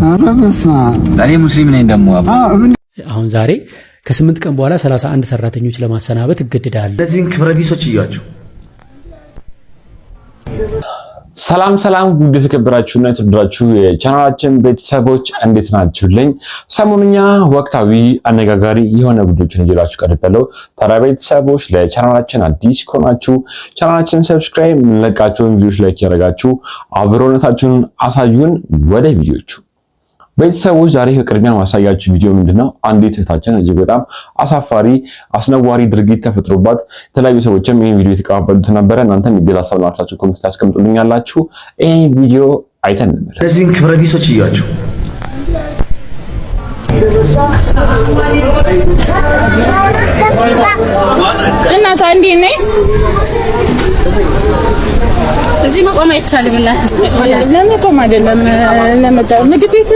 እኔ ሙስሊም ነኝ ደግሞ አሁን ዛሬ ከ8 ቀን በኋላ 31 ሰራተኞች ለማሰናበት እገደዳለሁ። ለዚህን ክብረ ቢሶች እያችሁ ሰላም ውድ የተከበራችሁና የተወደዳችሁ የቻናላችን ቤተሰቦች እንዴት ናችሁልኝ? ሰሞኑኛ ወቅታዊ አነጋጋሪ የሆነ ጉዳዮችን ይዤላችሁ ቀርቤያለሁ። ታዲያ ቤተሰቦች ለቻናላችን አዲስ ከሆናችሁ ቻናላችንን ሰብስክራይብ፣ የምንለቃቸውን ቪዲዮዎች ላይክ ያደርጋችሁ አብሮነታችሁን አሳዩን። ወደ ቪዲዮቹ ቤተሰቦች ዛሬ በቅድሚያ ማሳያችሁ ቪዲዮ ምንድነው? አንዲት እህታችን እጅግ በጣም አሳፋሪ አስነዋሪ ድርጊት ተፈጥሮባት የተለያዩ ሰዎችም ይሄን ቪዲዮ የተቀባበሉት ነበረ። እናንተም ይገላሳሉ አርታችሁ ኮሜንት ታስቀምጡልኛላችሁ። ይሄን ቪዲዮ አይተን እንመለስ። ለዚህን ክብረ ቢሶች እያችሁ እናታ እንዴ ነኝ እዚህ መቆም አይቻልም። እና ለመቆም አይደለም ለመጣው ምግብ ቤት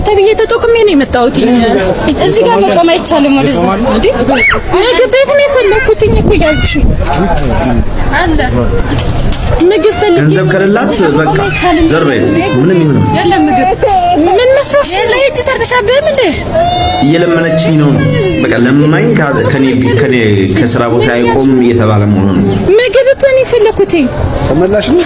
ተብዬ ተጠቅሜ ነው የመጣሁት። እዚህ ጋር መቆም አይቻልም። ወደዛ እንዴ ምግብ ቤት ነው የፈለኩት እኮ ያልኩሽ አለ ምግብ ፈልጌ ገንዘብ ከሌላት በቃ ዘርበ ምንም ይሁን የለም ምግብ ምን መስሎሽ ለይቺ ሰርተሻበም እንዴ እየለመነችኝ ነው። በቃ ለማኝ ከኔ ከስራ ቦታ አይቆም እየተባለ መሆኑ ነው። ምግብ እኮ ነው የፈለኩት ተመላሽ ነው።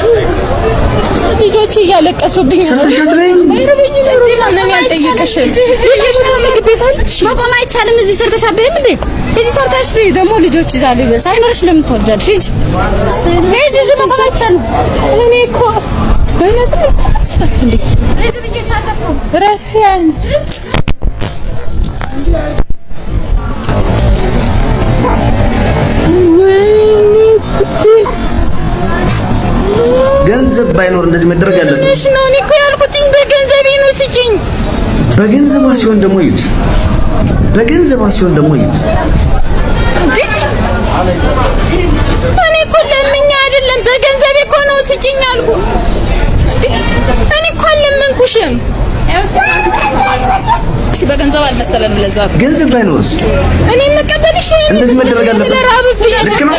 ልጆች እያለቀሱብኝ ነው። ሰርተሻት ላይ ባይረበኝ ነው ማንንም ያልጠየቀሽ ልጅሽ ምግብ ቤት አለሽ መቆም አይቻልም። እዚህ ሰርተሻበም እንዴ እዚህ ሰርተሽ ደግሞ ልጆች ይዛሉ ሳይኖርሽ ለምን ትወልጃለሽ? እዚህ እዚህ መቆም አይቻልም። እኔ እኮ በነዚህ እኮ አስፈት እንዴ ረፊያን ገንዘብ ባይኖር እንደዚህ መደረግ ያለበት እሺ ነው። እኔ እኮ ያልኩትኝ በገንዘቤ ነው ስጪኝ። በገንዘቧ ሲሆን ደግሞ ይዩት፣ በገንዘቧ ሲሆን ደግሞ ይዩት። እኔ እኮ ለምኛ አይደለም በገንዘቤ እኮ ነው ስጪኝ አልኩ። እኔ እኮ ለምንኩሽም እሺ በገንዘብ አልመሰለንም። ለዛ ገንዘብ ባይኖርስ እኔ መቀበልሽ እንደዚህ መደረግ አለበት። ልክ ነው።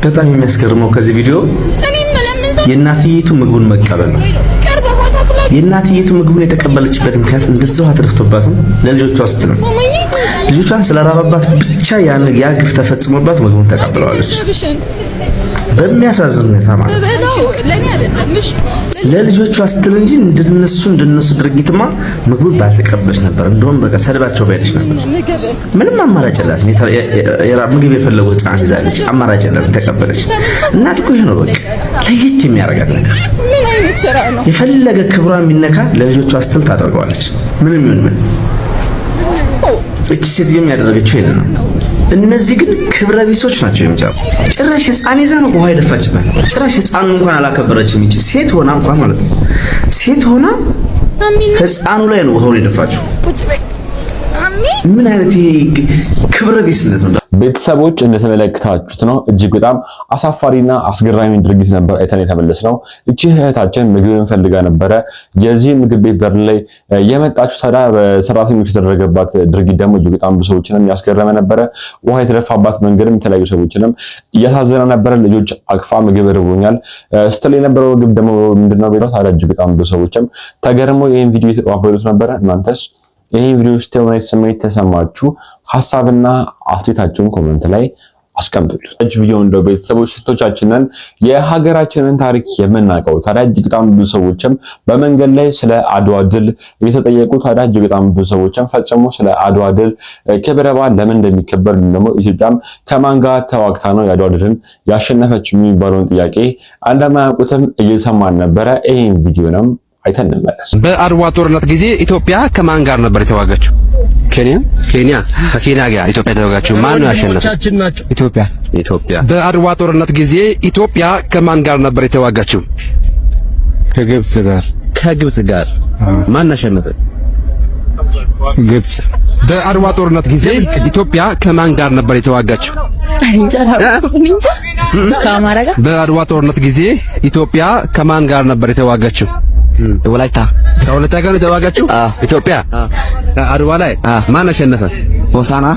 በጣም የሚያስገርመው ከዚህ ቪዲዮ የእናትየቱ ምግቡን መቀበል ነው። የእናትየቱ ምግቡን የተቀበለችበት ምክንያት እንደዛው አትረፍቶባትም ለልጆቿ ስትል ነው። ልጆቿን ስለራባባት ብቻ ያ ግፍ ተፈጽሞባት ምግቡን ተቀብለዋለች። በሚያሳዝን ሁኔታ ማለት ለልጆቿ ስትል እንጂ እንደነሱ ድርጊትማ ምግቡን ባልተቀበለች ነበር። እንደውም በቃ ሰድባቸው ባይልሽ ነበር። ምንም አማራጭ የላትም። ምግብ የፈለጉ ህፃን ይዛለች፣ አማራጭ የላትም። ተቀበለች። እናት እኮ ይሄ ነው በቃ ለየት የሚያደርጋት ነገር። የፈለገ ክብሯ የሚነካ ለልጆቿ ስትል ታደርገዋለች። ምንም ይሁን ምን እቺ ሴት የሚያደርገችው ይሄ ነው። እነዚህ ግን ክብረ ቢሶች ናቸው። የሚጫው ጭራሽ ህፃን ይዛ ነው ውሃ የደፋችበት። ጭራሽ ህፃኑ እንኳን አላከበረችም። እቺ ሴት ሆና እንኳን ማለት ነው ሴት ሆና ህፃኑ ላይ ነው ውሃውን የደፋችው። ምን አይነት ይሄ ክብረ ቢስነት ነው? ቤተሰቦች እንደተመለከታችሁት ነው። እጅግ በጣም አሳፋሪና አስገራሚ ድርጊት ነበር አይተን የተመለስነው። እቺ እህታችን ምግብን ፈልጋ ነበረ የዚህ ምግብ ቤት በር ላይ የመጣችው። ታዲያ በሰራተኞች የተደረገባት ድርጊት ደግሞ እጅግ በጣም ብዙ ሰዎችንም ያስገረመ ነበረ። ውሃ የተደፋባት መንገድም የተለያዩ ሰዎችንም እያሳዘነ ነበረ። ልጆች አቅፋ ምግብ ርቦኛል ስትል የነበረው ምግብ ደግሞ ምንድነው ቤቷ። ታዲያ እጅግ በጣም ብዙ ሰዎችም ተገርመው ይሄን ቪዲዮ የተቀባበሉት ነበረ። እናንተስ ይሄን ቪዲዮ ስትመለከቱ ምን ስሜት ተሰማችሁ? ሐሳብና አስተያየታችሁን ኮሜንት ላይ አስቀምጡልን። እዚህ ቪዲዮ እንደው ቤተሰቦች ስቶቻችንን የሀገራችንን ታሪክ የምናውቀው ታዲያ እጅግ በጣም ብዙ ሰዎችም በመንገድ ላይ ስለ አድዋ ድል እየተጠየቁ ታዲያ እጅግ በጣም ብዙ ሰዎችም ፈጽሞ ስለ አድዋ ድል ክብረ በዓል ለምን እንደሚከበር ደግሞ ኢትዮጵያም ከማን ጋር ተዋግታ ነው የአድዋ ድልን ያሸነፈችው የሚባለውን ጥያቄ እንደማያውቁትም እየሰማን ነበረ። ይሄን ቪዲዮ ነው አይተን እንመለስ። በአድዋ ጦርነት ጊዜ ኢትዮጵያ ከማን ጋር ነበር የተዋጋችው? ኬንያ ከኬንያ ጋር ኢትዮጵያ የተዋጋችው ማን ነው ያሸነፈው? ኢትዮጵያ። በአድዋ ጦርነት ጊዜ ኢትዮጵያ ከማን ጋር ነበር የተዋጋችው? ከግብጽ ጋር። ማን አሸነፈ? ግብጽ። በአድዋ ጦርነት ጊዜ ኢትዮጵያ ከማን ጋር ነበር የተዋጋችው? ከአማራ ጋር። በአድዋ ጦርነት ጊዜ ኢትዮጵያ ከማን ጋር ነበር የተዋጋችው? ከወላይታ ጋር ነው የተዋጋችው ኢትዮጵያ። አድዋ ላይ ማን አሸነፈ? ሆሳና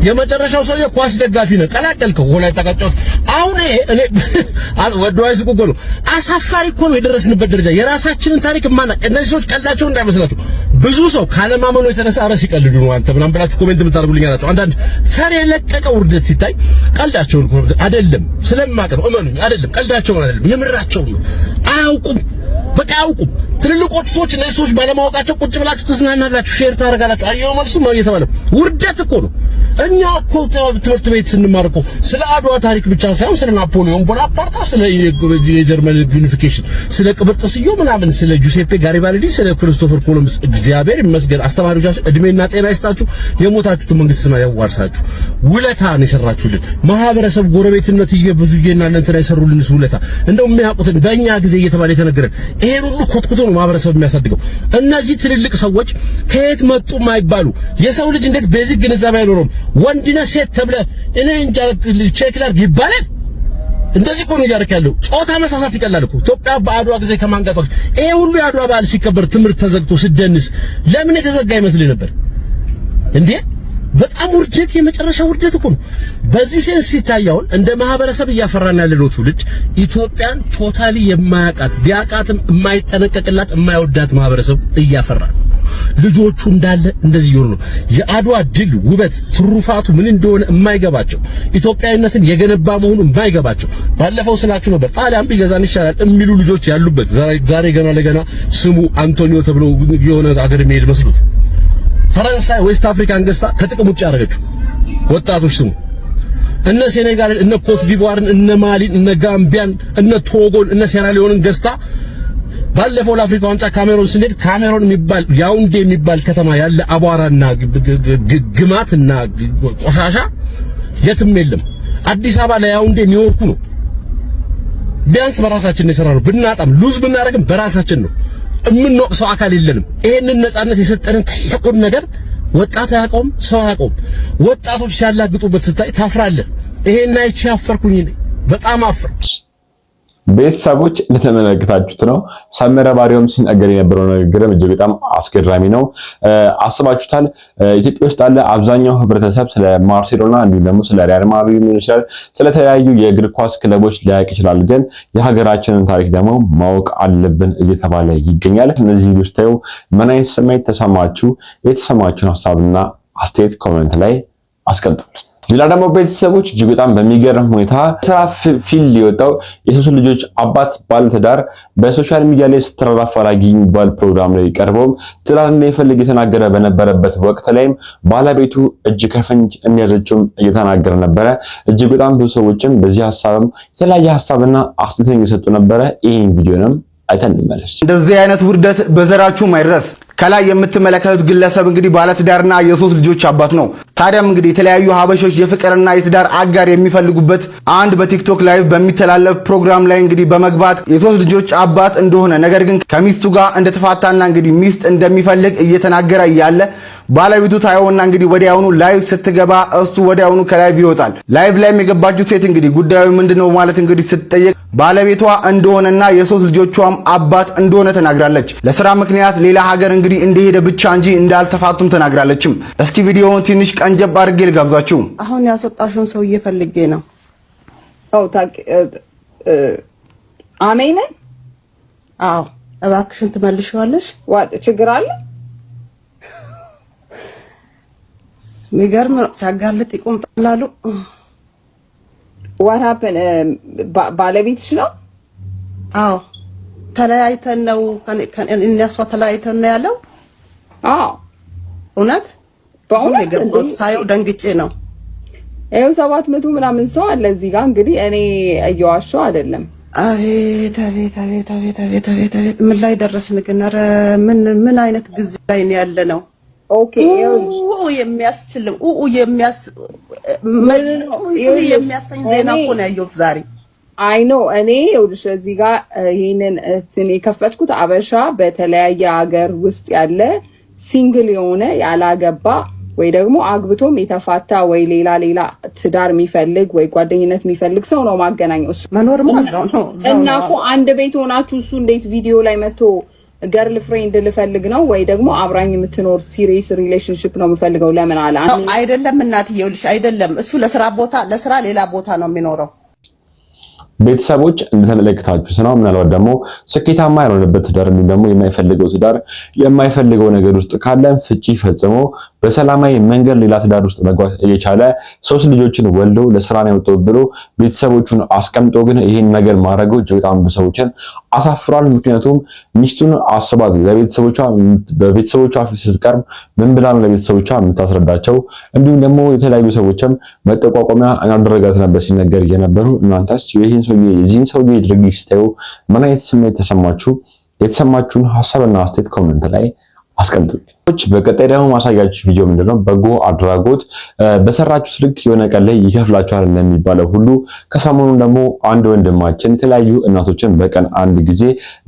የመጨረሻው ሰውዬ ኳስ ደጋፊ ነው። ቀላቀልከው ወላይ ተቀጨው። አሁን እኔ ወዶ አይስቁ እኮ ነው። አሳፋሪ እኮ ነው የደረስንበት ደረጃ። የራሳችንን ታሪክ ማና እነዚህ ሰዎች ቀላቸው እንዳይመስላችሁ። ብዙ ሰው ካለማመኑ የተነሳ አረስ ይቀልዱ ነው አንተ ምናምን ብላችሁ ኮሜንት የምታደርጉልኝ አላችሁ። አንዳንድ ፈር የለቀቀ ውርደት ሲታይ ቀልዳቸውን አይደለም ስለማቀ ነው። እመኑኝ አይደለም ቀልዳቸውን አይደለም የምራቸው ነው። አያውቁም በቃ አያውቁም። ትልልቆቹ ሰዎች እነዚህ ሰዎች ባለማወቃቸው ቁጭ ብላችሁ ትዝናናላችሁ፣ ሼር ታደርጋላችሁ። አየው መልሱ ነው እየተባለ ውርደት እኮ ነው። እኛ እኮ ትምህርት ቤት ስንማር እኮ ስለ አድዋ ታሪክ ብቻ ሳይሆን ስለ ናፖሊዮን ቦናፓርታ፣ ስለ የጀርመን ዩኒፊኬሽን፣ ስለ ቅብርጥስዮ ምናምን፣ ስለ ጁሴፔ ጋሪባልዲ፣ ስለ ክሪስቶፈር ኮሎምበስ እግዚአብሔር ይመስገን አስተማሪዎቻችን እድሜና ጤና ይስጣችሁ፣ የሞታችሁት መንግስት ሰማይ ያዋርሳችሁ። ውለታ ነው የሰራችሁልን። ማህበረሰብ ጎረቤትነት እየብዙዬና እንትና የሰሩልን ውለታ እንደው የሚያውቁትን በእኛ ጊዜ እየተባለ የተነገረን ይሄን ሁሉ ኮትኩቶ ነው ማህበረሰብ የሚያሳድገው። እነዚህ ትልልቅ ሰዎች ከየት መጡ የማይባሉ የሰው ልጅ እንዴት ቤዚክ ግንዛቤ አይኖረውም? ወንድነ ሴት ተብለ እኔ እንጃ ቼክ ላድርግ ይባላል። እንደዚህ እኮ ነው እያደረክ ያለው። ጾታ መሳሳት ይቀላል እኮ። ኢትዮጵያ በአድዋ ጊዜ ከማንጋቷ ይሄ ሁሉ የአድዋ በዓል ሲከበር ትምህርት ተዘግቶ ስደንስ ለምን የተዘጋ ይመስል ነበር እንዴ? በጣም ውርደት፣ የመጨረሻ ውርደት እኮ ነው። በዚህ ሴንስ ሲታያውን እንደ ማህበረሰብ እያፈራን ያለው ትውልድ ኢትዮጵያን ቶታሊ የማያውቃት ቢያውቃትም የማይጠነቀቅላት የማይወዳት ማህበረሰብ እያፈራን ልጆቹ እንዳለ እንደዚህ ይሆኑ ነው። የአድዋ ድል ውበት ትሩፋቱ ምን እንደሆነ የማይገባቸው ኢትዮጵያዊነትን የገነባ መሆኑ የማይገባቸው ባለፈው ስላችሁ ነበር ጣሊያን ቢገዛን ይሻላል የሚሉ ልጆች ያሉበት ዛሬ ገና ለገና ስሙ አንቶኒዮ ተብሎ የሆነ አገር የሚሄድ መስሉት ፈረንሳይ ዌስት አፍሪካን ገዝታ ከጥቅም ውጭ ያደረገችው ወጣቶች ስሙ። እነ ሴኔጋልን፣ እነ ኮት ዲቮርን፣ እነ ማሊን፣ እነ ጋምቢያን፣ እነ ቶጎን፣ እነ ሴራሊዮንን ገዝታ ባለፈው ለአፍሪካ ዋንጫ ካሜሮን ስንሄድ ካሜሮን የሚባል ያውንዴ የሚባል ከተማ ያለ አቧራና ግማትና ቆሻሻ የትም የለም። አዲስ አበባ ለያውንዴ ኒውዮርኩ ነው። ቢያንስ በራሳችን ነው የሰራነው። ብናጣም ሉዝ ብናደርግም በራሳችን ነው። የምንወቅሰው አካል የለንም። ይሄንን ነፃነት የሰጠንን ትልቁን ነገር ወጣት አያውቀውም፣ ሰው አያውቀውም። ወጣቶች ሲያላግጡበት ስታይ ታፍራለህ። ይሄን አይቼ አፈርኩኝ፣ በጣም አፈር። ቤተሰቦች እንደተመለከታችሁት ነው። ሰመረ ባሪያም ሲናገር የነበረው ንግግር እጅግ በጣም አስገራሚ ነው። አስባችሁታል? ኢትዮጵያ ውስጥ ያለ አብዛኛው ህብረተሰብ ስለ ባርሴሎና እንዲሁም ደግሞ ስለ ሪያል ማድሪድ ይችላል፣ ስለተለያዩ የእግር ኳስ ክለቦች ሊያውቅ ይችላል። ግን የሀገራችንን ታሪክ ደግሞ ማወቅ አለብን እየተባለ ይገኛል። እነዚህ ቪዲዮዎች ታዩ ምን አይነት ስሜት ተሰማችሁ? የተሰማችሁን ሐሳብና አስተያየት ኮሜንት ላይ አስቀምጡልን። ሌላ ደግሞ ቤተሰቦች እጅግ በጣም በሚገርም ሁኔታ ስራ ፊልድ የወጣው የሶስት ልጆች አባት ባለትዳር በሶሻል ሚዲያ ላይ ስትራራ ፈላጊ የሚባል ፕሮግራም ላይ ቀርበው ትዳር እንደሚፈልግ የተናገረ በነበረበት ወቅት ላይም ባለቤቱ እጅ ከፍንጅ እንደያዘችው እየተናገረ ነበረ። እጅግ በጣም ብዙ ሰዎችም በዚህ ሐሳብም የተለያየ ሐሳብና አስተያየት እየሰጡ ነበረ። ይሄን ቪዲዮንም አይተን እንመለስ። እንደዚህ አይነት ውርደት በዘራችሁ ማይድረስ። ከላይ የምትመለከቱት ግለሰብ እንግዲህ ባለትዳርና የሶስት ልጆች አባት ነው። ታዲያም እንግዲህ የተለያዩ ሀበሾች የፍቅርና የትዳር አጋር የሚፈልጉበት አንድ በቲክቶክ ላይቭ በሚተላለፍ ፕሮግራም ላይ እንግዲህ በመግባት የሶስት ልጆች አባት እንደሆነ ነገር ግን ከሚስቱ ጋር እንደተፋታና እንግዲህ ሚስት እንደሚፈልግ እየተናገረ ያለ ባለቤቱ ታየውና እንግዲህ ወዲያውኑ ላይቭ ስትገባ እሱ ወዲያውኑ ከላይቭ ይወጣል። ላይቭ ላይ የገባችው ሴት እንግዲህ ጉዳዩ ምንድነው ማለት እንግዲህ ስትጠየቅ ባለቤቷ እንደሆነና የሶስት ልጆቿም አባት እንደሆነ ተናግራለች። ለስራ ምክንያት ሌላ ሀገር እንግዲህ እንደሄደ ብቻ እንጂ እንዳልተፋቱም ተናግራለችም። እስኪ ቪዲዮውን ትንሽ ቀንጀብ አድርጌ ልጋብዛችሁ። አሁን ያስወጣሽውን ሰውዬ ፈልጌ ነው። አሜን። አዎ እባክሽን ትመልሺዋለሽ። ችግር አለ? የሚገርም ነው። ሲያጋልጥ ይቆምጣላሉ። what happened? ባለቤትሽ ነው? አዎ ተለያይተን ነው እነሱ ተለያይተን ነው ያለው። አዎ እውነት በእውነት ሳይው ደንግጬ ነው። ይኸው 700 ምናምን ሰው አለ እዚህ ጋር እንግዲህ እኔ እየዋሸሁ አይደለም። አቤት አቤት አቤት አቤት አቤት አቤት አቤት ምን ላይ ደረስን ግን? ኧረ ምን አይነት ጊዜ ላይ ነው ያለ ነው? ኦኬ የሚያስችልም የሚያሰኝ ዜና እኮ ነው ያየሁት ዛሬ። አይ ኖ እኔ ይኸውልሽ እዚህ ጋር ይሄንን የከፈትኩት አበሻ በተለያየ ሀገር ውስጥ ያለ ሲንግል የሆነ ያላገባ ወይ ደግሞ አግብቶም የተፋታ ወይ ሌላ ትዳር የሚፈልግ ወይ ጓደኝነት የሚፈልግ ሰው ነው ማገናኘው። መኖርም እዛው ነው እና እኮ አንድ ቤት ሆናችሁ እሱ እንዴት ቪዲዮ ላይ መጥቶ ገርል ፍሬንድ ልፈልግ ነው ወይ ደግሞ አብራኝ የምትኖር ሲሪየስ ሪሌሽንሺፕ ነው የምፈልገው ለምን አለ አይደለም እናትዬው ልጅ አይደለም እሱ ለስራ ሌላ ቦታ ነው የሚኖረው ቤተሰቦች እንደተመለከታችሁት ነው። ምናልባት ደግሞ ስኬታማ ያልሆነበት ትዳር እንዲሁም ደግሞ የማይፈልገው ትዳር የማይፈልገው ነገር ውስጥ ካለ ፍቺ ፈጽሞ በሰላማዊ መንገድ ሌላ ትዳር ውስጥ መግባት እየቻለ 3 ልጆችን ወልዶ ለስራ ነው የወጣው ብሎ ቤተሰቦቹን አስቀምጦ ግን ይሄን ነገር ማድረጉ እጅግ በጣም ብዙዎችን አሳፍሯል። ምክንያቱም ሚስቱን አስባት በቤተሰቦቿ ፊት ስትቀርብ ምን ብላ ነው ለቤተሰቦቿ የምታስረዳቸው? እንዲሁም ደግሞ የተለያዩ ሰዎችም መጠቋቋሚያ ያደረጋት ነበር ሲነገር የነበሩ እናንተስ የዚህን ሰውዬ ድርጊት ስታዩ ምን አይነት ስሜት ተሰማችሁ? የተሰማችሁን ሐሳብና አስተያየት ኮሜንት ላይ አስቀምጡልኝ። በቀጣይ ደግሞ ማሳያችሁ ቪዲዮ ምንድነው በጎ አድራጎት በሰራችሁት ልክ የሆነ ቀን ላይ ይከፍላችኋል እንደሚባለው ሁሉ ከሰሞኑ ደግሞ አንድ ወንድማችን የተለያዩ እናቶችን በቀን አንድ ጊዜ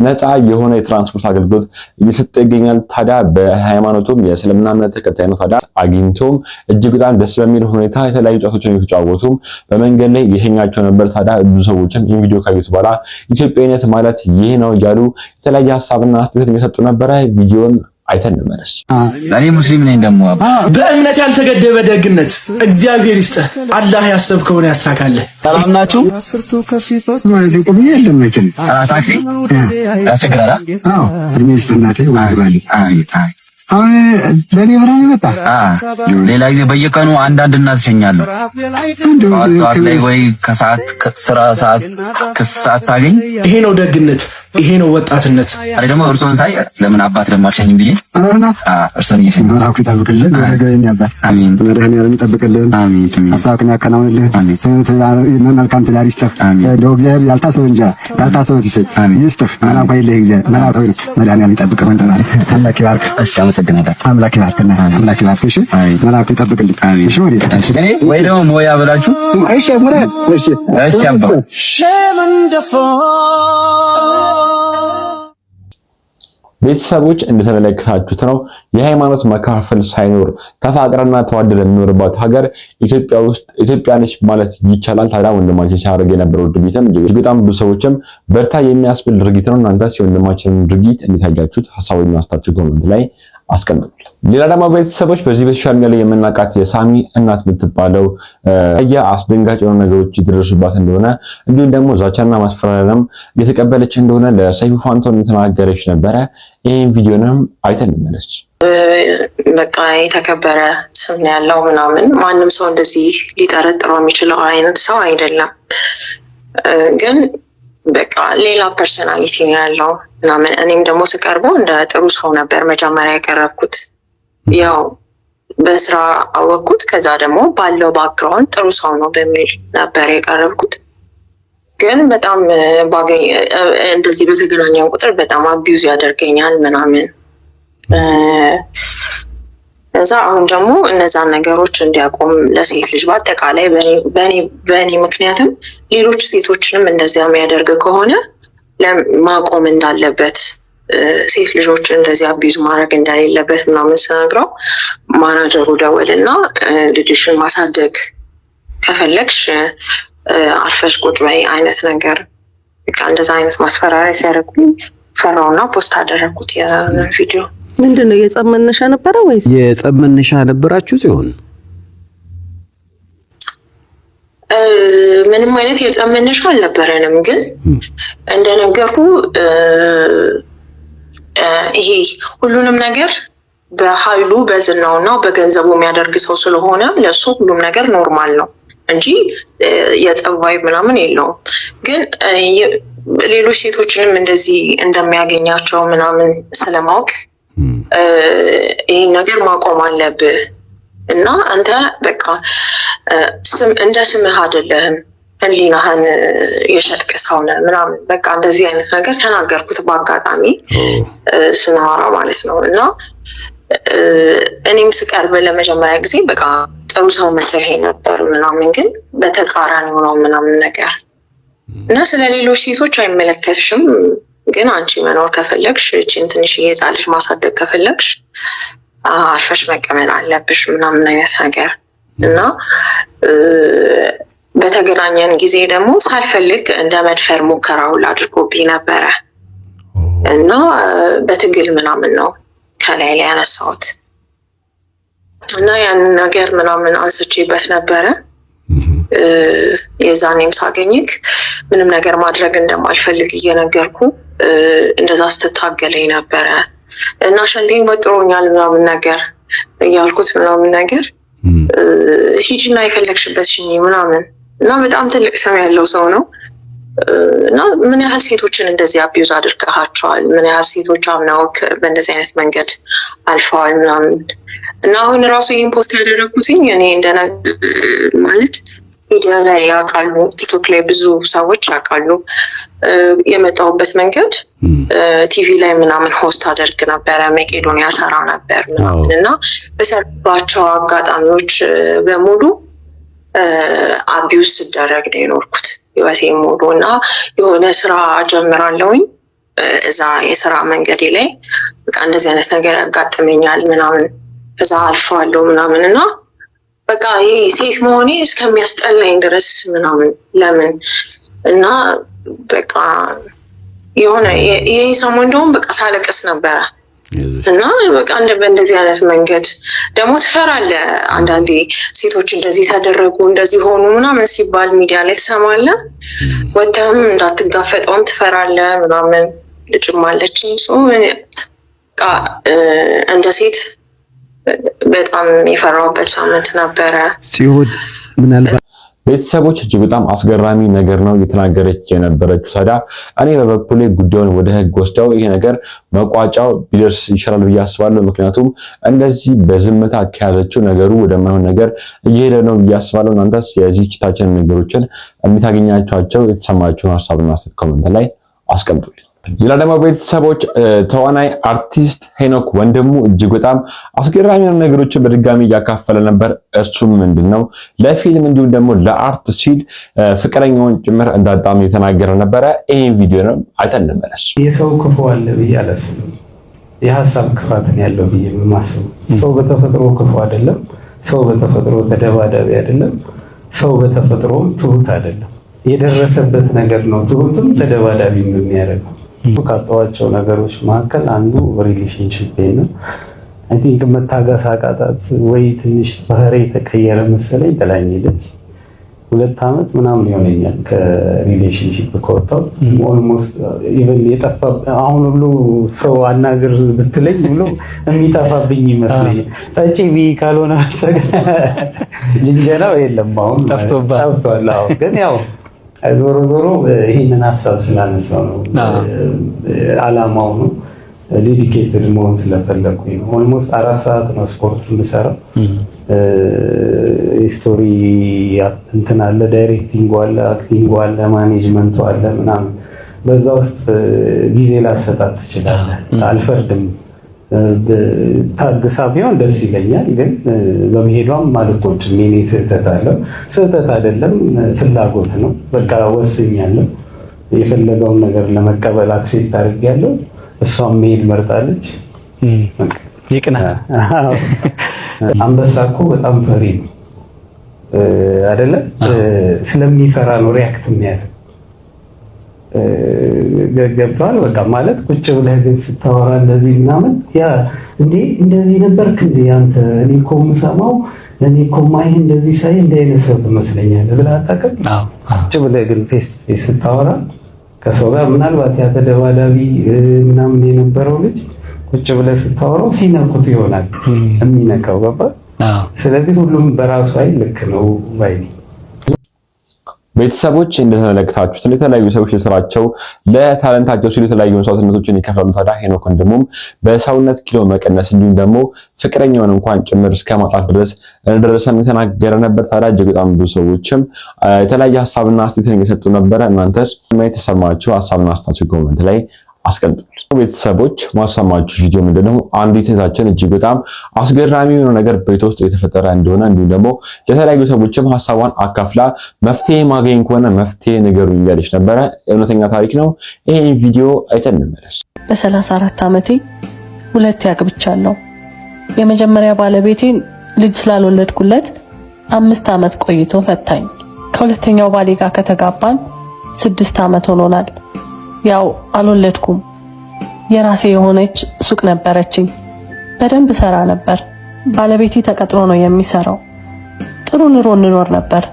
ነፃ የሆነ የትራንስፖርት አገልግሎት እየሰጠ ይገኛል። ታዲያ በሃይማኖቱም የእስልምና እምነት ተከታይ ነው። ታዲያ አግኝቶም እጅግ በጣም ደስ በሚል ሁኔታ የተለያዩ ጨዋታዎችን እየተጫወቱም በመንገድ ላይ የሸኛቸው ነበር። ታዲያ ብዙ ሰዎችም ይህን ቪዲዮ ካዩት በኋላ ኢትዮጵያዊነት ማለት ይህ ነው እያሉ የተለያየ ሀሳብና አስተያየት እየሰጡ ነበረ። ቪዲዮን አይተን እንመለስ። እኔ ሙስሊም ነኝ። ደግሞ በእምነት ያልተገደበ ደግነት እግዚአብሔር ይስጥህ። አላህ ያሰብከውን ያሳካልህ። ሰላም ናችሁ? ማለት ቆም የለም መቼም ታክሲ ያስቸግራል። አዎ እድሜ ይስጥናቴ ዋግባሊ አሁን ለኔ ብራን ይመጣ ሌላ ጊዜ በየቀኑ አንዳንድ እናት ሸኛለሁ። ጠዋት ላይ ወይ ከሰዓት ከስራ ሰዓት ከሰዓት ሳገኝ ይሄ ነው ደግነት፣ ይሄ ነው ወጣትነት። አይ ደግሞ እርሶን ሳይ ለምን አባት ለማሸኝም ብዬ እርሶን እየሸኝ አውክ ይጠብቅልን ወገን ያባት አሜን። መድኃኒዓለም ይጠብቅልን አሜን። ሐሳብህን ያከናውንልህ አሜን። መልካም ትዳር ይስጥህ። እንደው እግዚአብሔር ያልታሰበ እንጂ ያልታሰበ ሲሰጥ ይስጥህ። መላኩ ይልህ እግዚአብሔር መላኩ ይልህ መድኃኒዓለም ይጠብቅህ ወንድና አምላክ ይባርክ። እሺ አመሰግናለሁ። አምላክ ይባርክና አምላክ ይባርክ። እሺ መላኩ ይጠብቅልህ እሺ። ወይ ደግሞ ሞያ ብላችሁ እሺ ሙራ እሺ እሺ አባ ቤተሰቦች እንደተመለከታችሁት ነው የሃይማኖት መካፈል ሳይኖር ተፋቅረና ተዋደደ የሚኖርባት ሀገር ኢትዮጵያ ነች ማለት ይቻላል። ታዲያ ወንድማችን ሲያደርግ የነበረው ድርጊትም እጅግ በጣም ብዙ ሰዎችም በርታ የሚያስብል ድርጊት ነው። እናንተስ የወንድማችንን ድርጊት እንዴት አያችሁት? ሐሳቡን አስተያየታችሁን ኮሜንት ላይ አስቀምጡ። ሌላ ደግሞ ቤተሰቦች በዚህ በሶሻል ሚዲያ ላይ የምናውቃት የሳሚ እናት የምትባለው አስደንጋጭ የሆኑ ነገሮች ይደረሱባት እንደሆነ እንዲሁም ደግሞ ዛቻና ማስፈራሪያም እየተቀበለች እንደሆነ ለሰይፉ ፋንታሁን ተናገረች ነበረ። ይህን ቪዲዮንም አይተን እንመለስ። በቃ የተከበረ ስም ያለው ምናምን ማንም ሰው እንደዚህ ሊጠረጥረው የሚችለው አይነት ሰው አይደለም። ግን በቃ ሌላ ፐርሰናሊቲ ነው ያለው ምናምን። እኔም ደግሞ ስቀርበው እንደ ጥሩ ሰው ነበር መጀመሪያ ያቀረብኩት። ያው በስራ አወቅኩት። ከዛ ደግሞ ባለው ባክግራውንድ ጥሩ ሰው ነው በሚል ነበር የቀረብኩት። ግን በጣም እንደዚህ በተገናኘን ቁጥር በጣም አቢዩዝ ያደርገኛል ምናምን። እዛ አሁን ደግሞ እነዛን ነገሮች እንዲያቆም ለሴት ልጅ በአጠቃላይ በእኔ ምክንያትም ሌሎች ሴቶችንም እንደዚያ የሚያደርግ ከሆነ ማቆም እንዳለበት፣ ሴት ልጆች እንደዚህ አቢዩዝ ማድረግ እንደሌለበት ምናምን ስነግረው ማናጀሩ ደወልና ልጅሽን ማሳደግ ከፈለግሽ አርፈሽ ቁጭ በይ አይነት ነገር በቃ እንደዛ አይነት ማስፈራሪያ ሲያደርጉኝ ፈራውና ፖስት አደረኩት ያን ቪዲዮ። ምንድነው የጸብ መነሻ ነበረ ወይስ የጸብ መነሻ ነበራችሁ ሲሆን? ምንም አይነት የጸብ መነሻ አልነበረንም። ግን እንደነገርኩ ይሄ ሁሉንም ነገር በኃይሉ በዝናውና በገንዘቡ የሚያደርግ ሰው ስለሆነ ለሱ ሁሉም ነገር ኖርማል ነው እንጂ የጸብ ቫይብ ምናምን የለውም። ግን ሌሎች ሴቶችንም እንደዚህ እንደሚያገኛቸው ምናምን ስለማወቅ ይሄን ነገር ማቆም አለብህ እና አንተ በቃ እንደ ስምህ አይደለህም፣ ህሊናህን የሸጥክ ሰው ነህ ምናምን በቃ እንደዚህ አይነት ነገር ተናገርኩት በአጋጣሚ ስናወራ ማለት ነው። እና እኔም ስቀርብ ለመጀመሪያ ጊዜ በቃ ጥሩ ሰው መስለኝ ነበር ምናምን፣ ግን በተቃራኒው ነው ምናምን ነገር እና ስለ ሌሎች ሴቶች አይመለከትሽም፣ ግን አንቺ መኖር ከፈለግሽ እቺን ትንሽዬ ሕፃን ልጅ ማሳደግ ከፈለግሽ አርፈሽ መቀመጥ አለብሽ ምናምን አይነት ነገር እና በተገናኘን ጊዜ ደግሞ ሳልፈልግ እንደ መድፈር ሙከራ ሁሉ አድርጎብኝ ነበረ እና በትግል ምናምን ነው ከላይ ላይ ያነሳሁት እና ያን ነገር ምናምን አንስቼበት ነበረ። የዛኔም ሳገኝክ ምንም ነገር ማድረግ እንደማልፈልግ እየነገርኩ እንደዛ ስትታገለኝ ነበረ እና ሸንቴን ወጥሮኛል ምናምን ነገር እያልኩት ምናምን ነገር ሂጂና የፈለግሽበት ሽኝ ምናምን እና በጣም ትልቅ ስም ያለው ሰው ነው እና ምን ያህል ሴቶችን እንደዚህ አቢዩዝ አድርገሃቸዋል፣ ምን ያህል ሴቶች አምነውክ በእንደዚህ አይነት መንገድ አልፈዋል ምናምን እና አሁን ራሱ ይህን ፖስት ያደረኩትኝ እኔ እንደነ ማለት ሚዲያ ላይ ያውቃሉ፣ ቲክቶክ ላይ ብዙ ሰዎች ያውቃሉ። የመጣሁበት መንገድ ቲቪ ላይ ምናምን ሆስት አደርግ ነበረ፣ መቄዶንያ ሰራ ነበር ምናምን እና በሰርባቸው አጋጣሚዎች በሙሉ አቢዩዝ ስደረግ ነው የኖርኩት ህይወቴ ሙሉ እና የሆነ ስራ ጀምራለሁኝ እዛ የስራ መንገዴ ላይ በቃ እንደዚህ አይነት ነገር ያጋጥመኛል ምናምን ከዛ አልፈዋለሁ ምናምን እና በቃ ይሄ ሴት መሆኔ እስከሚያስጠላኝ ድረስ ምናምን ለምን እና በቃ የሆነ ይሄ ሰሞን እንደውም በቃ ሳለቅስ ነበረ እና በቃ በእንደዚህ አይነት መንገድ ደግሞ ትፈራለህ። አንዳንዴ ሴቶች እንደዚህ ተደረጉ እንደዚህ ሆኑ ምናምን ሲባል ሚዲያ ላይ ትሰማለህ፣ ወጥተህም እንዳትጋፈጠውም ትፈራለህ ምናምን። ልጅም አለችኝ በቃ እንደ ሴት በጣም የፈራሁበት ሳምንት ነበረ ሲሆን ምናልባት ቤተሰቦች እጅግ በጣም አስገራሚ ነገር ነው እየተናገረች የነበረችው። ታዲያ እኔ በበኩሌ ጉዳዩን ወደ ህግ ወስደው ይሄ ነገር መቋጫው ቢደርስ ይችላል ብዬ አስባለሁ። ምክንያቱም እንደዚህ በዝምታ ከያዘችው ነገሩ ወደማይሆን ነገር እየሄደ ነው ብዬ አስባለሁ። እናንተስ የዚህ ችታችን ነገሮችን እንድታገኛቸው የተሰማችሁን ሀሳብና አስተያየት ኮሜንት ላይ አስቀምጡልኝ። ሌላ ደግሞ ቤተሰቦች ተዋናይ አርቲስት ሄኖክ ወንድሙ እጅግ በጣም አስገራሚ ነገሮችን በድጋሚ እያካፈለ ነበር። እርሱም ምንድነው ለፊልም እንዲሁም ደግሞ ለአርት ሲል ፍቅረኛውን ጭምር እንዳጣም የተናገረ ነበረ። ይሄን ቪዲዮ ነው አይተን እንመለስ። የሰው ክፉ አለ ብዬ አላስብም። የሐሳብ ክፋትን ያለው ብዬ የማስበው ሰው በተፈጥሮ ክፉ አይደለም። ሰው በተፈጥሮ ተደባዳቢ አይደለም። ሰው በተፈጥሮ ትሁት አይደለም። የደረሰበት ነገር ነው ትሁትም ተደባዳቢ የሚያደርገው። ካጣዋቸው ነገሮች መካከል አንዱ ሪሌሽንሺፕ ነው። አይ ቲንክ መታገስ አቃታት ወይ ትንሽ ባህሪ ተቀየረ መሰለኝ ጥላኝለች። 2 ዓመት ምናምን ይሆነኛል ከሪሌሽንሺፕ ከወጣሁ። ኦልሞስት ኢቭን የጠፋ አሁን ሁሉ ሰው አናግር ብትለኝ ብሎ የሚጠፋብኝ ይመስለኛል። ጠጪ ቢ ካልሆነ መሰለኝ ጅንጀናው የለም አሁን ጠፍቷል። ግን ያው ዞሮ ዞሮ ይሄንን ሀሳብ ስላነሳው ነው አላማው ነው ዴዲኬትድ መሆን ስለፈለኩኝ ነው። ኦልሞስት 4 ሰዓት ነው ስፖርት የምሰራው። ስቶሪ እንትን አለ፣ ዳይሬክቲንግ አለ፣ አክቲንግ አለ፣ ማኔጅመንቱ አለ ምናምን። በዛ ውስጥ ጊዜ ላሰጣት ትችላለህ። አልፈርድም። ታግሳ ቢሆን ደስ ይለኛል፣ ግን በመሄዷም ማለቆችም የኔ ስህተት አለው። ስህተት አይደለም ፍላጎት ነው። በቃ ወስኛለሁ። የፈለገውን ነገር ለመቀበል አክሴፕት አድርጌያለሁ። እሷም መሄድ መርጣለች። ይቅና አንበሳ እኮ በጣም ፈሪ ነው አይደለ? ስለሚፈራ ነው ሪያክት የሚያደርግ ገብቷል። በቃ ማለት ቁጭ ብለህ ግን ስታወራ እንደዚህ ምናምን ያ እንዴ እንደዚህ ነበርክ እንዴ አንተ እኔ እኮ የምሰማው እኔ እኮ ማይህ እንደዚህ ሳይ እንደ አይነት ሰው ትመስለኛለህ ብለህ አታውቅም? ቁጭ ብለህ ግን ፌስ ቱ ፌስ ስታወራ ከሰው ጋር ምናልባት ያ ተደባዳቢ ምናምን የነበረው ልጅ ቁጭ ብለህ ስታወራው ሲነኩት ይሆናል የሚነካው። ገባ? ስለዚህ ሁሉም በራሱ አይል ልክ ነው ባይ ቤተሰቦች እንደተመለከታችሁት የተለያዩ ሰዎች ለስራቸው ለታለንታቸው ሲሉ የተለያዩ መስዋዕትነቶችን ይከፍላሉ። ታዲያ ሄኖክ ወንድሙም በሰውነት ኪሎ መቀነስ እንዲሁም ደግሞ ፍቅረኛውን እንኳን ጭምር እስከ ማጣት ድረስ እንደደረሰም የተናገረ ነበር። ታዲያ እጅግ በጣም ብዙ ሰዎችም የተለያየ ሀሳብና አስተያየትን እየሰጡ ነበረ። እናንተስ የተሰማችሁ ሀሳብና አስተያየት ኮሜንት ላይ አስቀምጡልኝ። ቤተሰቦች ማሰማችሁ ቪዲዮ ምንድነው? አንዲት እህታችን እጅግ በጣም አስገራሚ የሆነ ነገር ቤት ውስጥ የተፈጠረ እንደሆነ እንዲሁም ደግሞ ለተለያዩ ሰዎችም ሀሳቧን አካፍላ መፍትሄ ማገኝ ከሆነ መፍትሄ ንገሩኝ እያለች ነበረ። እውነተኛ ታሪክ ነው። ይሄን ቪዲዮ አይተን እንመለስ። በ34 ዓመቴ 2 አግብቻለሁ። የመጀመሪያ ባለቤቴን ልጅ ስላልወለድኩለት 5 ዓመት ቆይቶ ፈታኝ። ከሁለተኛው ባሌ ጋር ከተጋባን 6 ዓመት ሆኖናል። ያው አልወለድኩም። የራሴ የሆነች ሱቅ ነበረችኝ። በደንብ ሰራ ነበር። ባለቤቴ ተቀጥሮ ነው የሚሰራው። ጥሩ ኑሮ እንኖር ነበር።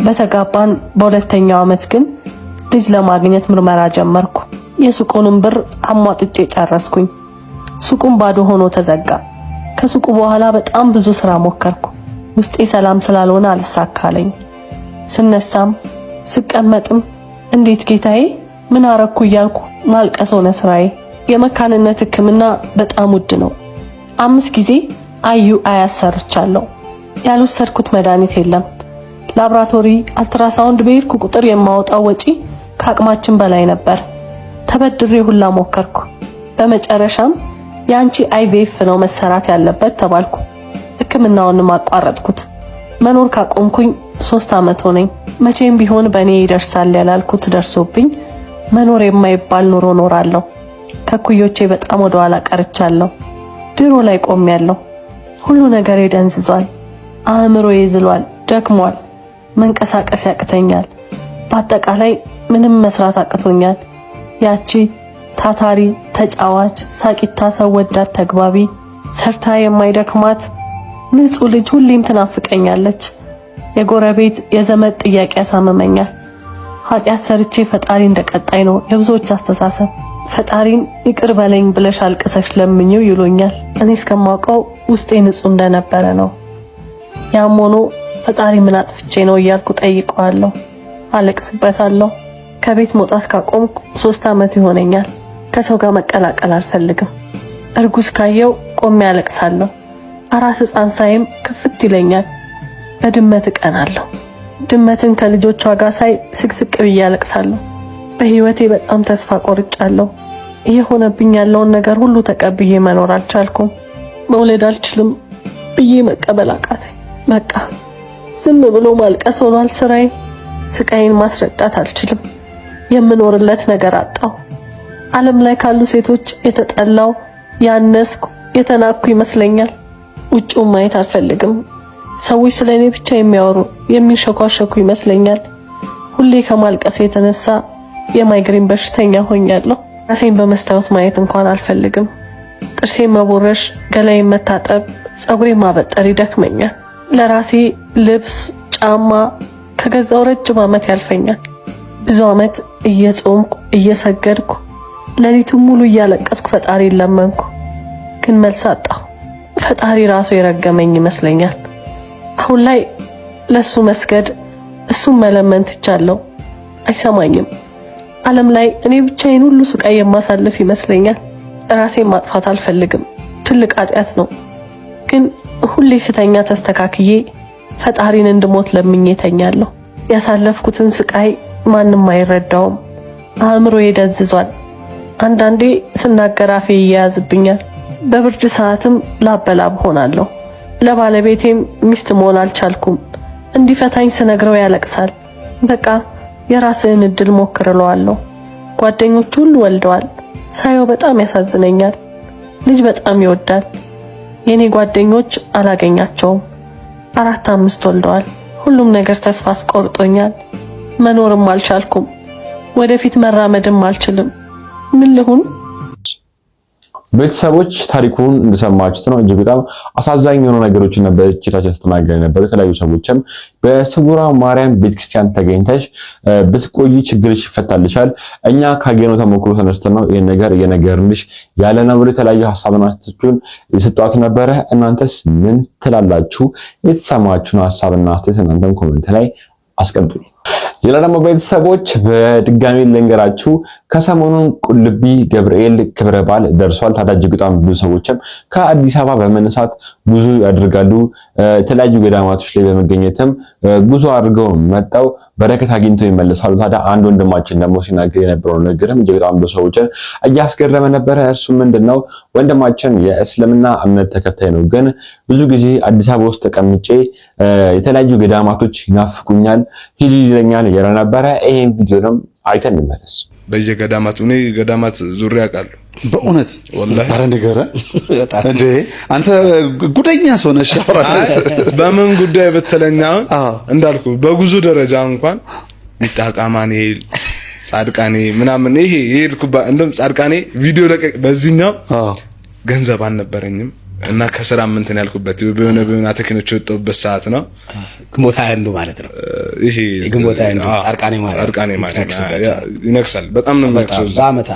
በተጋባን በሁለተኛው ዓመት ግን ልጅ ለማግኘት ምርመራ ጀመርኩ። የሱቁንም ብር አሟጥጬ ጨረስኩኝ። ሱቁም ባዶ ሆኖ ተዘጋ። ከሱቁ በኋላ በጣም ብዙ ስራ ሞከርኩ። ውስጤ ሰላም ስላልሆነ አልሳካለኝ። ስነሳም ስቀመጥም እንዴት ጌታዬ ምን አረኩ እያልኩ ማልቀስ ሆነ ስራዬ። የመካንነት ሕክምና በጣም ውድ ነው። 5 ጊዜ IUI አሰርቻለሁ። ያልወሰድኩት መድኃኒት የለም። ላብራቶሪ አልትራሳውንድ በሄድኩ ቁጥር የማወጣው ወጪ ከአቅማችን በላይ ነበር። ተበድሬ ሁላ ሞከርኩ። በመጨረሻም ያንቺ IVF ነው መሰራት ያለበት ተባልኩ። ሕክምናውንም አቋረጥኩት። መኖር ካቆምኩኝ 3 ዓመት ሆነኝ። መቼም ቢሆን በእኔ ይደርሳል ያላልኩት ደርሶብኝ መኖር የማይባል ኑሮ ኖራለሁ። ከኩዮቼ በጣም ወደ ኋላ ቀርቻለሁ። ድሮ ላይ ቆሜያለሁ። ሁሉ ነገር ደንዝዟል። አእምሮዬ ዝሏል፣ ደክሟል። መንቀሳቀስ ያቅተኛል። በአጠቃላይ ምንም መስራት አቅቶኛል። ያቺ ታታሪ፣ ተጫዋች፣ ሳቂታ፣ ሰው ወዳድ፣ ተግባቢ፣ ሰርታ የማይደክማት ንጹህ ልጅ ሁሌም ትናፍቀኛለች። የጎረቤት የዘመድ ጥያቄ ያሳመመኛል። ኃጢአት ሰርቼ ፈጣሪ እንደቀጣይ ነው የብዙዎች አስተሳሰብ። ፈጣሪን ይቅር በለኝ ብለሽ አልቅሰሽ ለምኝው ይሉኛል። እኔ እስከማውቀው ውስጤ ንጹህ እንደነበረ ነው። ያም ሆኖ ፈጣሪ ምን አጥፍቼ ነው እያልኩ ጠይቀዋለሁ፣ አለቅስበታለሁ። ከቤት መውጣት ካቆምኩ 3 ዓመት ይሆነኛል። ከሰው ጋር መቀላቀል አልፈልግም። እርጉዝ ካየው ቆሜ አለቅሳለሁ። አራስ ሕፃን ሳይም ክፍት ይለኛል። በድመት እቀናለሁ። ድመትን ከልጆቿ ጋር ሳይ ስቅስቅ ብዬ አለቅሳለሁ። በህይወቴ በጣም ተስፋ ቆርጫለሁ። እየሆነብኝ ያለውን ነገር ሁሉ ተቀብዬ መኖር አልቻልኩም። መውለድ አልችልም ብዬ መቀበል አቃተኝ። በቃ ዝም ብሎ ማልቀስ ሆኗል ስራዬ። ስቃይን ማስረዳት አልችልም። የምኖርለት ነገር አጣሁ። ዓለም ላይ ካሉ ሴቶች የተጠላው፣ ያነስኩ፣ የተናኩ ይመስለኛል። ውጭውን ማየት አልፈልግም። ሰዎች ስለኔ ብቻ የሚያወሩ የሚሸኳሸኩ ይመስለኛል። ሁሌ ከማልቀስ የተነሳ የማይግሪን በሽተኛ ሆኛለሁ። ራሴን በመስታወት ማየት እንኳን አልፈልግም። ጥርሴን መቦረሽ፣ ገላዬን መታጠብ፣ ፀጉሬን ማበጠር ይደክመኛል። ለራሴ ልብስ፣ ጫማ ከገዛው ረጅም ዓመት ያልፈኛል። ብዙ ዓመት እየጾምኩ እየሰገድኩ ሌሊቱን ሙሉ እያለቀስኩ ፈጣሪን ለመንኩ፣ ግን መልስ አጣሁ። ፈጣሪ ራሱ የረገመኝ ይመስለኛል። አሁን ላይ ለሱ መስገድ እሱን መለመን ትቻለሁ። አይሰማኝም። ዓለም ላይ እኔ ብቻዬን ሁሉ ስቃይ የማሳልፍ ይመስለኛል። ራሴን ማጥፋት አልፈልግም፣ ትልቅ ኃጢአት ነው። ግን ሁሌ ስተኛ ተስተካክዬ ፈጣሪን እንድሞት ለምኜ ተኛለሁ። ያሳለፍኩትን ስቃይ ማንም አይረዳውም። አእምሮዬ ደንዝዟል። አንዳንዴ ስናገር አፌ ይያዝብኛል። በብርድ ሰዓትም ላበላብ ሆናለሁ። ለባለቤቴም ሚስት መሆን አልቻልኩም። እንዲፈታኝ ስነግረው ያለቅሳል። በቃ የራስህን እድል ሞክር እለዋለሁ። ጓደኞቹ ሁሉ ወልደዋል። ሳየው በጣም ያሳዝነኛል። ልጅ በጣም ይወዳል። የኔ ጓደኞች አላገኛቸውም። 4፣ 5 ወልደዋል። ሁሉም ነገር ተስፋ አስቆርጦኛል። መኖርም አልቻልኩም። ወደፊት መራመድም አልችልም። ምን ልሁን? ቤተሰቦች ታሪኩን እንደሰማችሁት ነው። እጅግ በጣም አሳዛኝ የሆኑ ነገሮችን ነበር እቺታችን ስትናገር ነበር። የተለያዩ ሰዎችም በስውሯ ማርያም ቤተክርስቲያን ተገኝተሽ ብትቆይ ችግርሽ ይፈታልሻል፣ እኛ ካገኘነው ተሞክሮ ተነስተን ነው ይሄን ነገር እየነገርንሽ ያለ ነው ብሎ የተለያዩ ሐሳብና አስተያየቶችን የሰጧት ነበረ። እናንተስ ምን ትላላችሁ? የተሰማችሁን ሐሳብና አስተያየት እናንተም ኮሜንት ላይ አስቀምጡ። ሌላ ደግሞ ቤተሰቦች በድጋሚ ልንገራችሁ ከሰሞኑን ቁልቢ ገብርኤል ክብረ በዓል ደርሷል። ታዲያ እጅግ በጣም ብዙ ሰዎችም ከአዲስ አበባ በመነሳት ጉዞ ያደርጋሉ። የተለያዩ ገዳማቶች ላይ በመገኘትም ጉዞ አድርገው መጣው በረከት አግኝተው ይመለሳሉ። ታዲያ አንድ ወንድማችን ደግሞ ሲናገር የነበረው ነገርም እጅግ በጣም ብዙ ሰዎችን እያስገረመ ነበረ። እርሱ ምንድነው? ወንድማችን የእስልምና እምነት ተከታይ ነው፣ ግን ብዙ ጊዜ አዲስ አበባ ውስጥ ተቀምጬ የተለያዩ ገዳማቶች ይናፍቁኛል ሂድ ይለኛል ያለ ነበረ። ይሄን ቪዲዮ አይተን እንመለስ። በየገዳማቱ እኔ ገዳማት ዙሪያ አውቃለሁ። በእውነት ወላሂ አረ ንገረ እንዴ አንተ ጉደኛ ሰው ነሽ። በምን ጉዳይ በተለኛ እንዳልኩ በጉዞ ደረጃ እንኳን ይጣቃ ማንሄል ጻድቃኔ ምናምን ይሄ ይልኩባ እንደም ጻድቃኔ ቪዲዮ ለቀቅ በዚህኛው ገንዘብ አልነበረኝም እና ከስራ እንትን ያልኩበት በሆነ አተክኖች ወጣውበት ሰዓት ነው ግንቦት 21 ማለት ነው ይሄ ግንቦት 21 ጻድቃኔ ማለት ይነክሳል በጣም ነው የሚነክሰው ዛመታ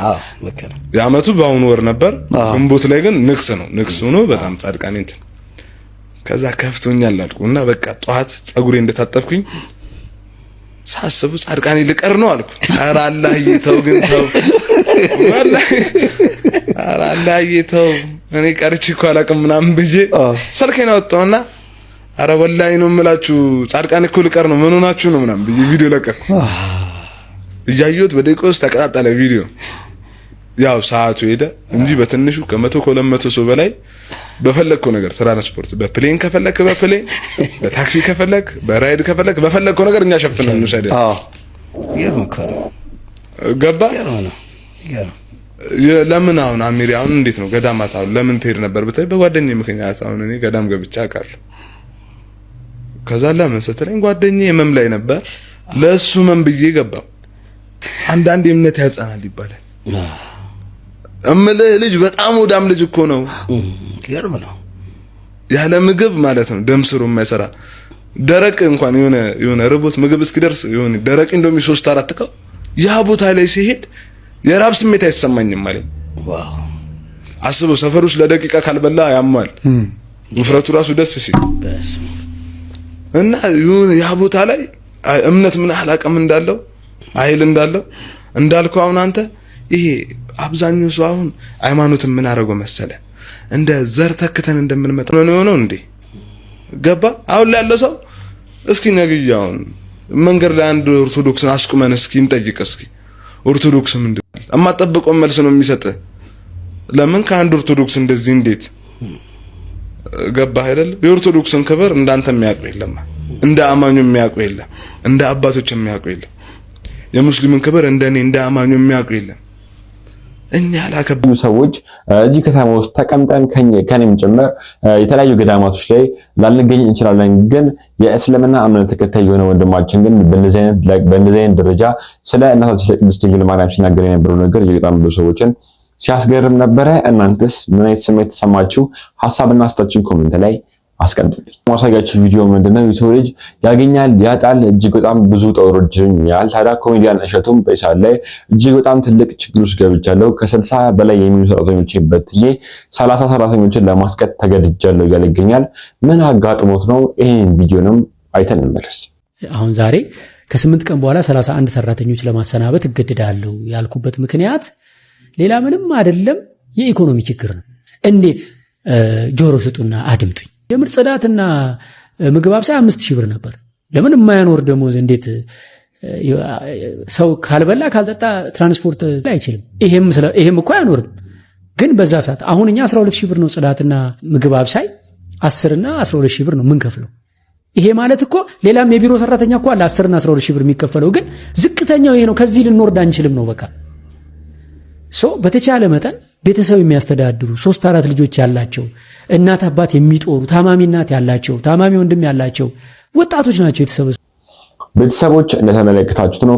ወከረ ያመቱ በአሁኑ ወር ነበር ግንቦት ላይ ግን ንክስ ሆኖ በጣም ጻድቃኔ እንትን ከዛ ከፍቶኛል አልኩና በቃ ጧት ጸጉሬ እንደታጠብኩኝ ሳስቡ ጻድቃኔ ልቀር ነው አልኩ ኧረ አላህ ይተው ግን ተው ወላሂ ኧረ አላህ ይተው እኔ ቀርቼ እኮ አላውቅም ምናምን ብዬ ስልኬን አወጣሁና ኧረ ወላሂ ነው የምላችሁ ጻድቃኔ እኮ ልቀር ነው ምን ሆናችሁ ነው ምናምን ብዬ ቪዲዮ ለቀቅኩ እያየሁት በደቂቃ ውስጥ ተቀጣጠለ ቪዲዮ ያው ሰዓቱ ሄደ እንጂ በትንሹ ከ100 ከ200 ሰው በላይ በፈለከው ነገር ትራንስፖርት በፕሌን ከፈለክ በፕሌን በታክሲ ከፈለክ በራይድ ከፈለክ በፈለከው ነገር እኛ ሸፍነን እንውሰድ ይመከሩ ገባ ለምን አሁን አሚሪ አሁን እንዴት ነው ገዳማት አሁን ለምን ትሄድ ነበር ብታይ በጓደኛዬ ምክንያት አሁን እኔ ገዳም ገብቻ አውቃለሁ ከዛ ለምን ስትለኝ ጓደኛዬ መም ላይ ነበር ለሱ መም ብዬ ገባው አንዳንድ እምነት ያጸናል ይባላል እምልህ ልጅ በጣም ወዳም ልጅ እኮ ነው ይገርም ነው ያለ ምግብ ማለት ነው ደም ስሩ የማይሰራ ደረቅ እንኳን የሆነ ርቦት ምግብ እስኪደርስ የሆነ ደረቅ እንደሚ 3-4 ቀን ያ ቦታ ላይ ሲሄድ የራብ ስሜት አይሰማኝም ማለት ዋው አስበው ሰፈር ውስጥ ለደቂቃ ካልበላ ያማል ውፍረቱ ራሱ ደስ ሲል እና ያ ቦታ ላይ እምነት ምን አላቀም እንዳለው አይል እንዳለው እንዳልከው አሁን አንተ ይሄ አብዛኛው ሰው አሁን ሃይማኖትን ምን አረገው መሰለ እንደ ዘር ተክተን እንደምንመጣ ነው እንዴ ገባ አሁን ላይ ያለ ሰው እስኪ ነግያውን መንገር ላይ አንድ ኦርቶዶክስን አስቁመን እስኪ እንጠይቅ እስኪ ኦርቶዶክስ ምንድነው አማጠብቀው መልስ ነው የሚሰጥ ለምን ከአንድ ኦርቶዶክስ እንደዚህ እንዴት ገባ አይደል የኦርቶዶክስን ክብር እንዳንተ የሚያውቅ የለም እንደ አማኙ የሚያውቅ የለም እንደ አባቶች የሚያውቅ የለም የሙስሊምን ክብር እንደኔ እንደ አማኙ የሚያውቅ የለም እኛ ያላከበሩ ሰዎች እዚህ ከተማ ውስጥ ተቀምጠን ከኔም ጭምር የተለያዩ ገዳማቶች ላይ ላንገኝ እንችላለን ግን የእስልምና እምነት ተከታይ የሆነ ወንድማችን ግን በእንደዚህ አይነት ደረጃ ስለ እናታችን ቅድስት ድንግል ማርያም ሲናገር የነበረው ነገር በጣም ብዙ ሰዎችን ሲያስገርም ነበረ እናንተስ ምን አይነት ስሜት ተሰማችሁ ሐሳብና አስተያየታችሁን ኮሜንት ላይ አስቀምጡልኝ ማሳያችሁ ቪዲዮ ምንድነው የሰው ልጅ ያገኛል ያጣል እጅግ በጣም ብዙ ተወርጅኝ ታዲያ ኮሜዲያን እሸቱም በኢሳል ላይ እጅግ በጣም ትልቅ ችግር ውስጥ ገብቻለሁ ከ60 በላይ የሚሆኑ ሰራተኞችን በትዬ 30 ሰራተኞችን ለማስቀጥ ተገድጃለሁ እያለ ይገኛል ምን አጋጥሞት ነው ይሄን ቪዲዮንም አይተን እንመለስ አሁን ዛሬ ከ8 ቀን በኋላ 31 ሰራተኞች ለማሰናበት እገደዳለሁ ያልኩበት ምክንያት ሌላ ምንም አይደለም የኢኮኖሚ ችግር ነው እንዴት ጆሮ ስጡና አድምጡኝ የምር ጽዳትና ምግብ አብሳይ 5000 ብር ነበር ለምን የማያኖር ደሞዝ እንዴት ሰው ካልበላ ካልጠጣ ትራንስፖርት አይችልም ይሄም እኮ አይኖርም ግን በዛ ሰዓት አሁን እኛ 12000 ብር ነው ጽዳትና ምግብ አብሳይ 10 እና 12000 ብር ነው ምን ከፍለው ይሄ ማለት እኮ ሌላም የቢሮ ሰራተኛ እኮ አለ 10 እና 12000 ብር የሚከፈለው ግን ዝቅተኛው ይሄ ነው ከዚህ ልንወርድ አንችልም ነው በቃ በተቻለ መጠን ቤተሰብ የሚያስተዳድሩ 3-4 ልጆች ያላቸው እናት አባት የሚጦሩ ታማሚ እናት ያላቸው ታማሚ ወንድም ያላቸው ወጣቶች ናቸው የተሰበሰቡት ቤተሰቦች እንደተመለከታችሁት ነው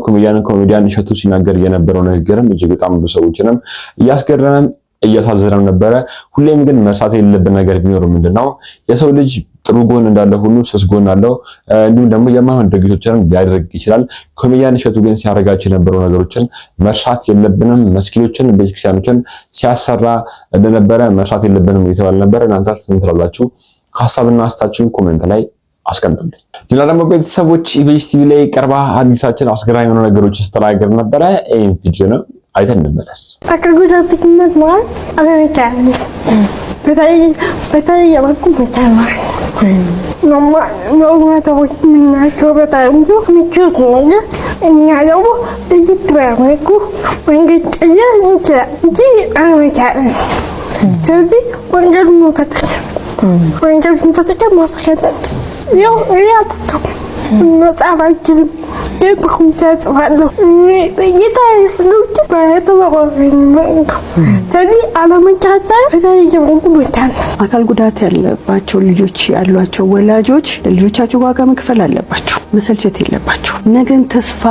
ኮሜዲያን እሸቱ ሲናገር የነበረው ንግግርም እጅግ በጣም ብዙ ሰዎችንም እያስገረመም እያሳዘነም ነበረ ሁሌም ግን መርሳት የሌለብን ነገር ቢኖር ምንድነው የሰው ልጅ ጥሩ ጎን እንዳለ ሁሉ ስስ ጎን አለው እንዲሁም ደግሞ የማይሆን ድርጊቶችን ሊያደርግ ይችላል ኮሜዲያን እሸቱ ግን ሲያረጋቸው የነበሩ ነገሮችን መርሳት የለብንም መስኪኖችን ቤተክርስቲያኖችን ሲያሰራ እንደነበረ መርሳት የለብንም እየተባለ ነበር እናንተ ምን ትላላችሁ ሐሳብና አስተያየታችሁን ኮሜንት ላይ አስቀምጡልኝ ሌላ ደግሞ ቤተሰቦች ኢቢኤስ ቲቪ ላይ ቀርባ አዲሳችን አስገራሚ የሆኑ ነገሮች ስትናገር ነበረ ይሄን ቪዲዮ ነው አይተን እንመለስ አከጉዳትነት ማለት አለቻለ በተለይ ያልኩ በታማኝ ነው ሰዎች ምናቸው በጣም ብዙ ምቾት ነው እኛ ደግሞ እዚህ ድራማኩ መንገድ እንጂ አለቻለ ስለዚህ ወንጀሉን መፈተሽ ማስከተል ያው ያተከም መጣባችንም የብኩምታት ጽፋለሁ የታሪክ ልውጥ በተዘዋዋሪ መንገድ ስለዚህ አለመቻሳ በተለየመንኩ ብቻን አካል ጉዳት ያለባቸው ልጆች ያሏቸው ወላጆች ለልጆቻቸው ዋጋ መክፈል አለባቸው መሰልቸት የለባቸው ነገን ተስፋ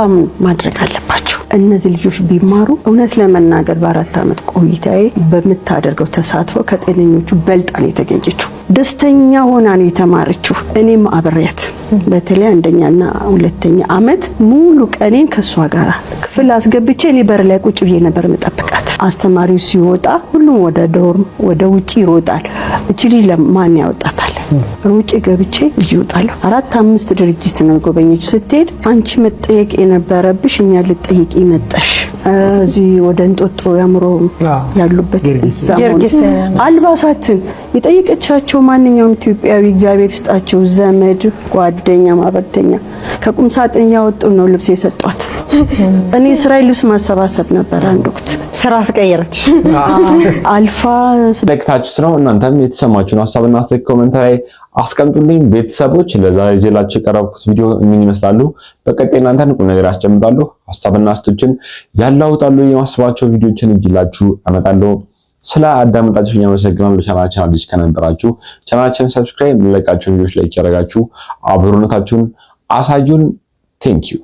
ማድረግ አለባቸው እነዚህ ልጆች ቢማሩ እውነት ለመናገር በ4 ዓመት ቆይታዬ በምታደርገው ተሳትፎ ከጤነኞቹ በልጣን የተገኘችው ደስተኛ ሆና ነው የተማረችው። እኔም አብሬያት በተለይ 1ኛና 2ኛ ዓመት ሙሉ ቀኔን ከሷ ጋር ክፍል አስገብቼ እኔ በር ላይ ቁጭ ብዬ ነበር መጠብቃት። አስተማሪው ሲወጣ ሁሉም ወደ ዶርም ወደ ውጪ ይሮጣል። እቺ ልጅ ለማን ያወጣታል? ውጪ ገብቼ ልጅ ይወጣለሁ። 4-5 ድርጅት ነው ጎበኘች። ስትሄድ አንቺ መጠየቅ የነበረብሽ እኛ ልጠይቂ መጣሽ። እዚህ ወደ እንጦጦ ያምሮ ያሉበት አልባሳትን የጠየቀቻቸው ማንኛውም ኢትዮጵያዊ እግዚአብሔር ይስጣቸው ዘመድ ጓደኛ ማበርተኛ ከቁም ሳጥን ያወጡ ነው ልብስ የሰጧት። እኔ እስራኤል ልብስ ማሰባሰብ ነበር አንድ ወቅት ስራ አስቀየረች። አልፋ ለክታችሁት ነው። እናንተም የተሰማችሁን ሐሳብና አስተያየት ኮሜንት ላይ አስቀምጡልኝ። ቤተሰቦች ለዛሬ ጀላችሁ የቀረብኩት ቪዲዮ ምን ይመስላሉ? በቀጣይ እናንተን ቁም ነገር አስጨምጣለሁ። ሐሳብና አስተያየቶችን ያላውጣሉ የማስባቸው ቪዲዮችን እንጅላችሁ አመጣለሁ። ስለ አዳመጣችሁ ያመሰግናለሁ። ቻናላችን አዲስ ከነበራችሁ ቻናላችን ሰብስክራይብ፣ ለቃችሁ ቪዲዮዎች ላይክ ያደርጋችሁ አብሮነታችሁን አሳዩን። ቴንክ ዩ